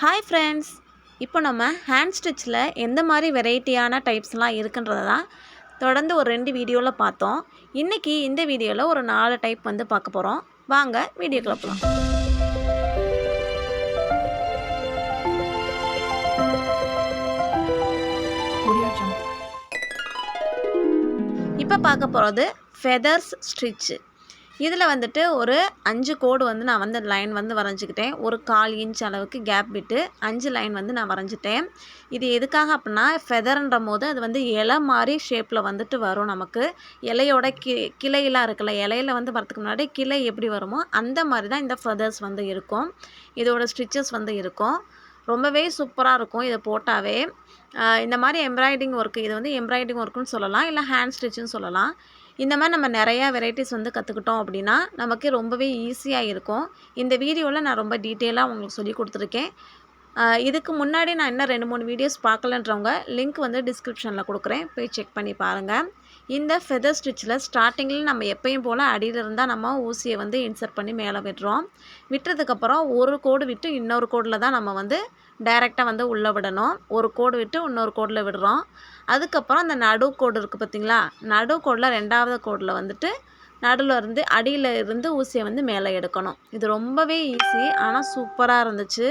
Hi friends, இப்போ நம்ம hand ஸ்டிச்சில் எந்த மாதிரி வெரைட்டியான டைப்ஸ்லாம் இருக்குன்றதை தான் தொடர்ந்து ஒரு 2 வீடியோவில் பார்த்தோம். இன்றைக்கி இந்த வீடியோவில் ஒரு 4 டைப் வந்து பார்க்க போகிறோம். வாங்க வீடியோக்குள்ள போகலாம். இப்போ பார்க்க போகிறது ஃபெதர்ஸ் ஸ்டிச்சு. இதில் வந்துட்டு ஒரு 5 கோடு வந்து நான் வந்து லைன் வந்து வரைஞ்சிக்கிட்டேன். ஒரு 1/4 இன்ச் அளவுக்கு கேப் விட்டு 5 லைன் வந்து நான் வரைஞ்சிட்டேன். இது எதுக்காக அப்படின்னா, ஃபெதர்ன்ற போது அது வந்து இலை மாதிரி ஷேப்பில் வந்துட்டு வரும். நமக்கு இலையோட கிளையெல்லாம் இருக்குல்ல, இலையில வந்து வரதுக்கு முன்னாடி கிளை எப்படி வருமோ அந்த மாதிரி தான் இந்த ஃபெதர்ஸ் வந்து இருக்கும். இதோட ஸ்டிச்சஸ் வந்து இருக்கும். ரொம்பவே சூப்பராக இருக்கும் இதை போட்டாவே. இந்த மாதிரி எம்ப்ராய்டிங் ஒர்க்கு, இது வந்து எம்ப்ராய்டிங் ஒர்க்குன்னு சொல்லலாம், இல்லை ஹேண்ட் ஸ்டிச்சுன்னு சொல்லலாம். இந்த மாதிரி நம்ம நிறையா வெரைட்டிஸ் வந்து கற்றுக்கிட்டோம் அப்படின்னா நமக்கு ரொம்பவே ஈஸியாக இருக்கும். இந்த வீடியோவில் நான் ரொம்ப டீட்டெயிலாக உங்களுக்கு சொல்லி கொடுத்துருக்கேன். இதுக்கு முன்னாடி நான் இன்னும் 2-3 வீடியோஸ் பார்க்கலன்றவங்க லிங்க் வந்து டிஸ்கிரிப்ஷனில் கொடுக்குறேன், போய் செக் பண்ணி பாருங்கள். இந்த ஃபெதர் ஸ்டிச்சில் ஸ்டார்டிங்கில் நம்ம எப்பயும் போல் அடியில் இருந்தால் நம்ம ஊசியை வந்து இன்சர்ட் பண்ணி மேலே விடுறோம். விட்டுறதுக்கப்புறம் ஒரு கோடு விட்டு இன்னொரு கோடில் தான் நம்ம வந்து டைரெக்டாக வந்து உள்ளே விடணும். ஒரு கோடு விட்டு இன்னொரு கோடில் விடுறோம். அதுக்கப்புறம் அந்த நடு கோடு இருக்குது பார்த்திங்களா, நடு கோடில் 2வது கோடில் வந்துட்டு நடுவில் இருந்து அடியில் இருந்து ஊசியை வந்து மேலே எடுக்கணும். இது ரொம்பவே ஈஸி, ஆனால் சூப்பராக இருந்துச்சு.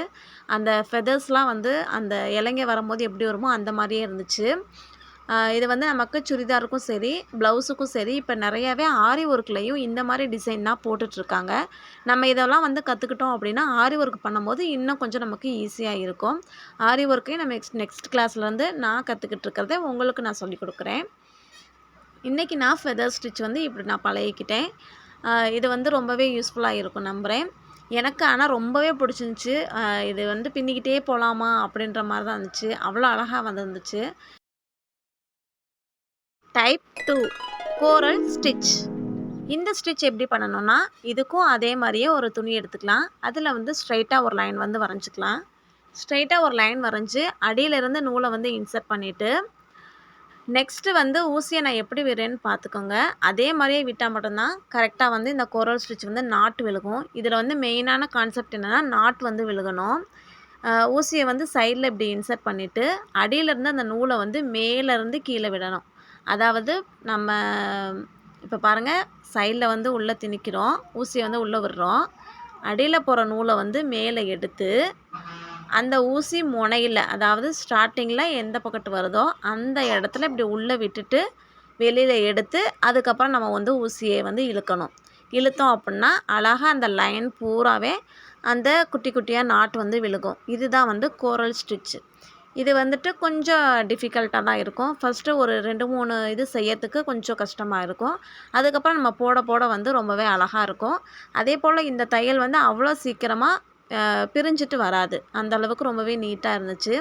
அந்த ஃபெதர்ஸ்லாம் வந்து அந்த இலைங்க வரும்போது எப்படி வருமோ அந்த மாதிரியே இருந்துச்சு. இது வந்து நமக்கு சுடிதாருக்கும் சரி, ப்ளவுஸுக்கும் சரி, இப்போ நிறையாவே ஆரி ஒர்க்லேயும் இந்த மாதிரி டிசைன் தான் போட்டுட்ருக்காங்க. நம்ம இதெல்லாம் வந்து கற்றுக்கிட்டோம் அப்படின்னா ஆரி ஒர்க் பண்ணும்போது இன்னும் கொஞ்சம் நமக்கு ஈஸியாக இருக்கும். ஆரி ஒர்க்கையும் நம்ம நெக்ஸ்ட் கிளாஸ்லேருந்து நான் கற்றுக்கிட்டு இருக்கிறத உங்களுக்கு நான் சொல்லிக் கொடுக்குறேன். இன்றைக்கி நான் ஃபெதர் ஸ்டிச் வந்து இப்படி நான் பழகிக்கிட்டேன். இது வந்து ரொம்பவே யூஸ்ஃபுல்லாக இருக்கும் நம்புகிறேன். எனக்கு ஆனால் ரொம்பவே பிடிச்சிருந்துச்சி. இது வந்து பின்னிக்கிட்டே போகலாமா அப்படின்ற மாதிரி தான் இருந்துச்சு. அவ்வளோ அழகாக வந்துருந்துச்சு. டைப் 2 கோரல் ஸ்டிச். இந்த ஸ்டிச் எப்படி பண்ணணும்னா, இதுக்கும் அதே மாதிரியே ஒரு துணி எடுத்துக்கலாம். அதில் வந்து ஸ்ட்ரைட்டாக ஒரு லைன் வந்து வரைஞ்சிக்கலாம். ஸ்ட்ரைட்டாக ஒரு லைன் வரைஞ்சி அடியிலிருந்து நூலை வந்து இன்சர்ட் பண்ணிவிட்டு, நெக்ஸ்ட்டு வந்து ஊசியை நான் எப்படி விடுறேன்னு பார்த்துக்கோங்க. அதே மாதிரியே விட்டால் மட்டும்தான் கரெக்டாக வந்து இந்த கோரல் ஸ்டிச் வந்து நாட்டு விழுகும். இதில் வந்து மெயினான கான்செப்ட் என்னென்னா, நாட் வந்து விழுகணும். ஊசியை வந்து சைடில் இப்படி இன்சர்ட் பண்ணிவிட்டு அடியிலேருந்து அந்த நூலை வந்து மேலேருந்து கீழே விடணும். அதாவது நம்ம இப்போ பாருங்கள், சைடில் வந்து உள்ளே திணிக்கிறோம், ஊசியை வந்து உள்ளே விடுறோம். அடியில் போகிற நூலை வந்து மேலே எடுத்து அந்த ஊசி முனையில், அதாவது ஸ்டார்டிங்கில் எந்த பக்கத்து வருதோ அந்த இடத்துல இப்படி உள்ளே விட்டுட்டு வெளியில் எடுத்து அதுக்கப்புறம் நம்ம வந்து ஊசியை வந்து இழுக்கணும். இழுத்தோம் அப்படின்னா அழகாக அந்த லைன் பூராவே அந்த குட்டி குட்டியாக நாட் வந்து விழுகும். இதுதான் வந்து கோரல் ஸ்டிச்சு. இது வந்துட்டு கொஞ்சம் டிஃபிகல்ட்டாக தான் இருக்கும். ஃபஸ்ட்டு ஒரு 2-3 இது செய்யறதுக்கு கொஞ்சம் கஷ்டமாக இருக்கும். அதுக்கப்புறம் நம்ம போட போட வந்து ரொம்பவே அழகாக இருக்கும். அதே போல் இந்த தையல் வந்து அவ்வளோ சீக்கிரமாக பிரிஞ்சிட்டு வராது. அந்த அளவுக்கு ரொம்பவே நீட்டாக இருந்துச்சு.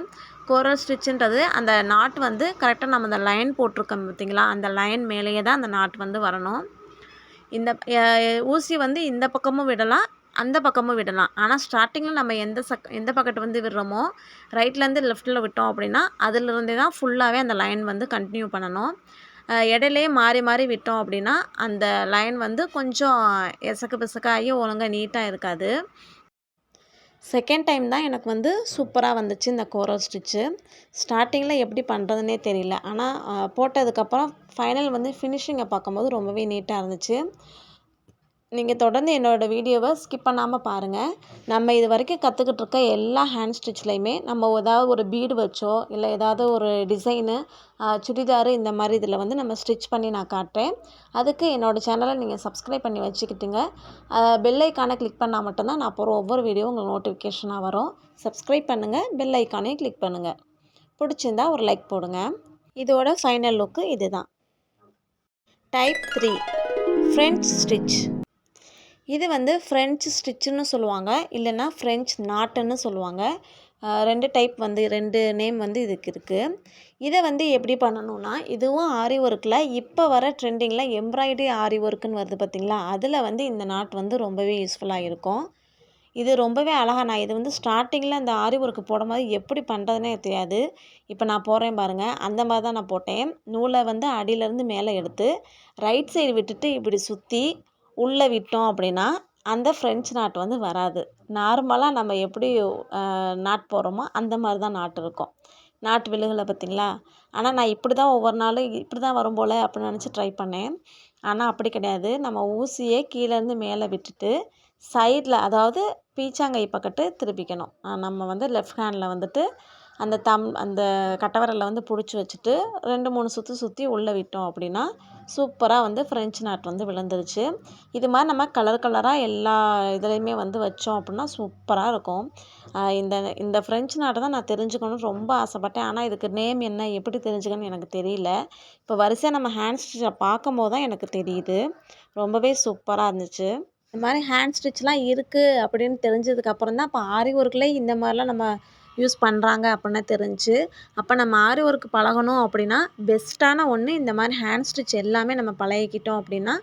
கோரல் ஸ்டிச்சுன்றது அந்த நாட் வந்து கரெக்டாக நம்ம அந்த லைன் போட்டிருக்கோம் பார்த்திங்களா, அந்த லைன் மேலேயே தான் அந்த நாட் வந்து வரணும். இந்த ஊசி வந்து இந்த பக்கமும் விடலாம், அந்த பக்கமும் விடலாம். ஆனால் ஸ்டார்டிங்கில் நம்ம எந்த பக்கத்து வந்து விடுறோமோ, ரைட்லேருந்து லெஃப்ட்டில் விட்டோம் அப்படின்னா அதிலிருந்தே தான் ஃபுல்லாகவே அந்த லைன் வந்து கண்டினியூ பண்ணணும். இடையிலேயே மாறி மாறி விட்டோம் அப்படின்னா அந்த லைன் வந்து கொஞ்சம் எசக்கு பிசக்காகி ஒழுங்காக நீட்டாக இருக்காது. செகண்ட் டைம் தான் எனக்கு வந்து சூப்பராக வந்துச்சு இந்த கோரல் ஸ்டிச்சு. ஸ்டார்டிங்கில் எப்படி பண்ணுறதுனே தெரியல, ஆனால் போட்டதுக்கப்புறம் ஃபைனல் வந்து ஃபினிஷிங்கை பார்க்கும்போது ரொம்பவே நீட்டாக இருந்துச்சு. நீங்கள் தொடர்ந்து என்னோடய வீடியோவை ஸ்கிப் பண்ணாமல் பாருங்கள். நம்ம இது வரைக்கும் கற்றுக்கிட்டு இருக்க எல்லா ஹேண்ட் ஸ்டிச்லேயுமே நம்ம ஏதாவது ஒரு பீடு வச்சோ, இல்லை ஏதாவது ஒரு டிசைனு, சுடிதாரு இந்த மாதிரி இதில் வந்து நம்ம ஸ்டிச் பண்ணி நான் காட்டுறேன். அதுக்கு என்னோடய சேனலை நீங்கள் சப்ஸ்கிரைப் பண்ணி வச்சுக்கிட்டுங்க. பெல் ஐக்கானை கிளிக் பண்ணால் மட்டும்தான் நான் போகிற ஒவ்வொரு வீடியோ உங்களுக்கு நோட்டிஃபிகேஷனாக வரும். சப்ஸ்கிரைப் பண்ணுங்கள், பெல் ஐக்கானே கிளிக் பண்ணுங்கள். பிடிச்சிருந்தா ஒரு லைக் போடுங்க. இதோட ஃபைனல் லுக்கு இது தான். Type 3 French stitch. இது வந்து ஃப்ரெஞ்ச் ஸ்டிச்சுன்னு சொல்லுவாங்க, இல்லைன்னா ஃப்ரெஞ்ச் நாட்டுன்னு சொல்லுவாங்க. 2 டைப் வந்து 2 நேம் வந்து இதுக்கு இருக்குது. இதை வந்து எப்படி பண்ணணும்னா, இதுவும் ஆரி ஒர்க்கில் இப்போ வர ட்ரெண்டிங்கில் எம்ப்ராய்டரி ஆரி ஒர்க்குன்னு வருது பார்த்திங்களா, அதில் வந்து இந்த நாட் வந்து ரொம்பவே யூஸ்ஃபுல்லாக இருக்கும். இது ரொம்பவே அழகாக, நான் இது வந்து ஸ்டார்டிங்கில் அந்த ஆரி ஒர்க்கு போடும்போது எப்படி பண்ணுறதுனே தெரியாது. இப்போ நான் போடுறேன் பாருங்கள், அந்த மாதிரி தான் நான் போட்டேன். நூலை வந்து அடியிலேருந்து மேலே எடுத்து ரைட் சைடு விட்டுட்டு இப்படி சுற்றி உள்ளே விட்டோம் அப்படின்னா அந்த ஃப்ரெஞ்ச் நாட் வந்து வராது. நார்மலாக நம்ம எப்படி நாட் போடுறோமோ அந்த மாதிரி தான் நாட் இருக்கும். நாட் விழுகலை பார்த்தீங்களா? ஆனால் நான் இப்படி தான் ஒவ்வொரு நாளும் இப்படி தான் வரும் போல் அப்படின்னு நினச்சி ட்ரை பண்ணேன். ஆனால் அப்படி கிடையாது. நம்ம ஊசியே கீழேருந்து மேலே விட்டுட்டு சைடில், அதாவது பீச்சாங்கை பக்கட்டு திருப்பிக்கணும். நம்ம வந்து லெஃப்ட் ஹேண்டில் வந்துட்டு அந்த கட்டை வந்து பிடிச்சி வச்சுட்டு 2, 3 சுற்றி உள்ளே விட்டோம் அப்படின்னா சூப்பராக வந்து ஃப்ரெஞ்ச் நாட் வந்து விழுந்துருச்சு. இது மாதிரி நம்ம கலர் கலராக எல்லா இதுலேயுமே வந்து வச்சோம் அப்படின்னா சூப்பராக இருக்கும். இந்த இந்த ஃப்ரெஞ்ச் நாட்டை தான் நான் தெரிஞ்சுக்கணும்னு ரொம்ப ஆசைப்பட்டேன். ஆனால் இதுக்கு நேம் என்ன, எப்படி தெரிஞ்சுக்கணும்னு எனக்கு தெரியல. இப்போ வரிசையாக நம்ம ஹேண்ட் ஸ்டிச்சை பார்க்கும்போது தான் எனக்கு தெரியுது. ரொம்பவே சூப்பராக இருந்துச்சு. இந்த மாதிரி ஹேண்ட் ஸ்டிச்லாம் இருக்குது அப்படின்னு தெரிஞ்சதுக்கப்புறம் தான் இப்போ ஆரி ஒர்க்லேயே இந்த மாதிரிலாம் நம்ம யூஸ் பண்ணுறாங்க அப்படின்னு தெரிஞ்சு, அப்போ நம்ம ஆரி ஒர்க் பழகணும் அப்படின்னா பெஸ்ட்டான ஒன்று இந்த மாதிரி ஹேண்ட் ஸ்டிச் எல்லாமே நம்ம பழகிக்கிட்டோம் அப்படின்னா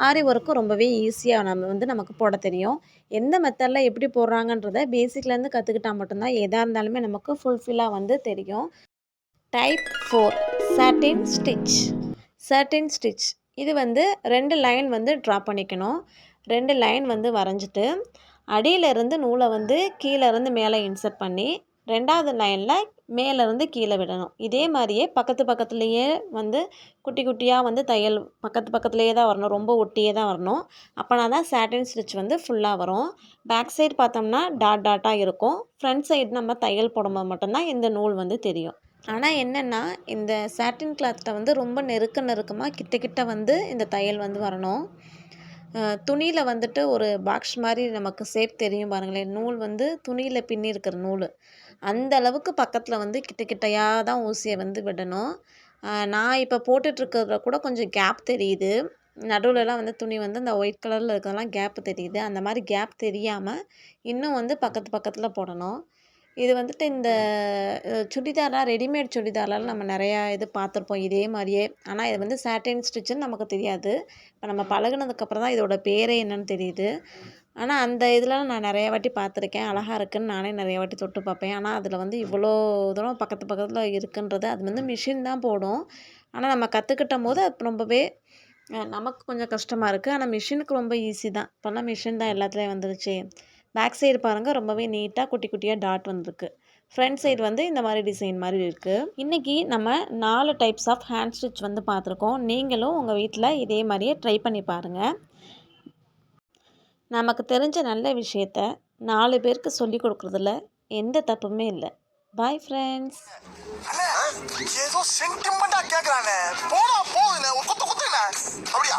ஆரி ஒர்க்கும் ரொம்பவே ஈஸியாக நமக்கு போட தெரியும். எந்த மெத்தடில் எப்படி போடுறாங்கன்றத பேசிக்லேருந்து கற்றுக்கிட்டா மட்டும்தான் எதாக இருந்தாலுமே நமக்கு ஃபுல்ஃபில்லாக வந்து தெரியும். டைப் 4 சாட்டின் ஸ்டிச். சாட்டின் ஸ்டிச் இது வந்து 2 லைன் வந்து ட்ரா பண்ணிக்கணும். 2 லைன் வந்து வரைஞ்சிட்டு அடியிலேருந்து நூலை வந்து கீழேருந்து மேலே இன்சர்ட் பண்ணி 2வது லைனில் மேலேருந்து கீழே விடணும். இதே மாதிரியே பக்கத்துலேயே வந்து குட்டி குட்டியாக வந்து தையல் பக்கத்துலேயே தான் வரணும். ரொம்ப ஒட்டியே தான் வரணும். அப்போனா தான் சாட்டின் ஸ்டிச் வந்து ஃபுல்லாக வரும். பேக் சைடு பார்த்தோம்னா டாட்டாக இருக்கும். ஃப்ரண்ட் சைடு நம்ம தையல் போடும்போது மட்டும்தான் இந்த நூல் வந்து தெரியும். ஆனால் என்னென்னா இந்த சாட்டின் கிளாத்தில் வந்து ரொம்ப நெருக்கமாக கிட்ட வந்து இந்த தையல் வந்து வரணும். துணியில் வந்துட்டு ஒரு பாக்ஸ் மாதிரி நமக்கு ஷேப் தெரியும் பாருங்களேன். நூல் வந்து துணியில் பின்னி இருக்கிற நூல் அந்த அளவுக்கு பக்கத்தில் வந்து கிட்டையாக தான் ஊசியை வந்து விடணும். நான் இப்போ போட்டுட்ருக்கிறதுல கூட கொஞ்சம் கேப் தெரியுது. நடுவுலலாம் வந்து துணி வந்து அந்த ஒயிட் கலரில் இருக்கிறதெல்லாம் கேப் தெரியுது. அந்த மாதிரி கேப் தெரியாமல் இன்னும் வந்து பக்கத்தில் போடணும். இது வந்துட்டு இந்த ரெடிமேட் சுடிதார்லாம் நம்ம நிறையா இது பார்த்துருப்போம் இதே மாதிரியே. ஆனால் இது வந்து சாட்டின் ஸ்டிச்சுன்னு நமக்கு தெரியாது. இப்போ நம்ம பழகுனதுக்கப்புறம் தான் இதோட பேரே என்னன்னு தெரியுது. ஆனால் அந்த இதெலாம் நான் நிறைய வாட்டி பார்த்துருக்கேன். அழகாக இருக்குதுன்னு நானே நிறைய வாட்டி தொட்டு பார்ப்பேன். ஆனால் அதில் வந்து இவ்வளோ தூரம் பக்கத்தில் இருக்குன்றது அது வந்து மிஷின் தான் போடும். ஆனால் நம்ம கற்றுக்கிட்டம்போது அது ரொம்பவே நமக்கு கொஞ்சம் கஷ்டமாக இருக்குது. ஆனால் மிஷினுக்கு ரொம்ப ஈஸி தான். இப்போல்லாம் மிஷின் தான் எல்லாத்துலேயும் வந்துருச்சு. பேக் சைடு பாருங்கள் ரொம்பவே நீட்டாக குட்டியாக டாட் வந்திருக்கு. ஃப்ரண்ட் சைடு வந்து இந்த மாதிரி டிசைன் மாதிரி இருக்குது. இன்றைக்கி நம்ம 4 டைப்ஸ் ஆஃப் ஹேண்ட் ஸ்டிச் வந்து பார்த்துருக்கோம். நீங்களும் உங்கள் வீட்டில் இதே மாதிரியே ட்ரை பண்ணி பாருங்கள். நமக்கு தெரிஞ்ச நல்ல விஷயத்த 4 பேருக்கு சொல்லி கொடுக்குறதுல எந்த தப்புமே இல்லை. Bye friends. ஏதோ சென்டிமெண்டா கேக்குறானே, போடா போகுதுண்ணே, ஒரு குத்து குத்துண்ணே, அப்படியா?